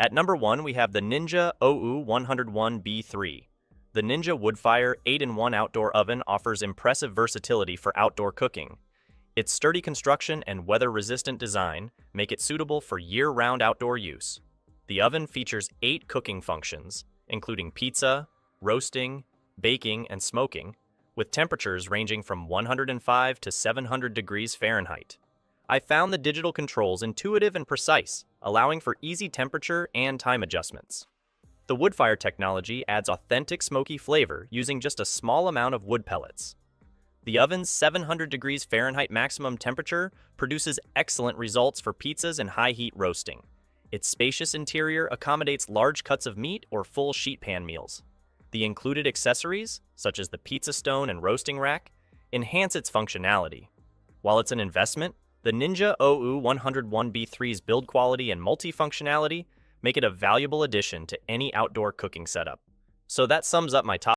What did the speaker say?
At number 1, we have the Ninja OU101B3. The Ninja Woodfire 8-in-1 outdoor oven offers impressive versatility for outdoor cooking. Its sturdy construction and weather-resistant design make it suitable for year-round outdoor use. The oven features 8 cooking functions, including pizza, roasting, baking, and smoking, with temperatures ranging from 105 to 700 degrees Fahrenheit. I found the digital controls intuitive and precise, allowing for easy temperature and time adjustments. The Woodfire technology adds authentic smoky flavor using just a small amount of wood pellets. The oven's 700 degrees Fahrenheit maximum temperature produces excellent results for pizzas and high-heat roasting. Its spacious interior accommodates large cuts of meat or full sheet pan meals. The included accessories, such as the pizza stone and roasting rack, enhance its functionality. While it's an investment, the Ninja OU101B3's build quality and multifunctionality make it a valuable addition to any outdoor cooking setup. So that sums up my top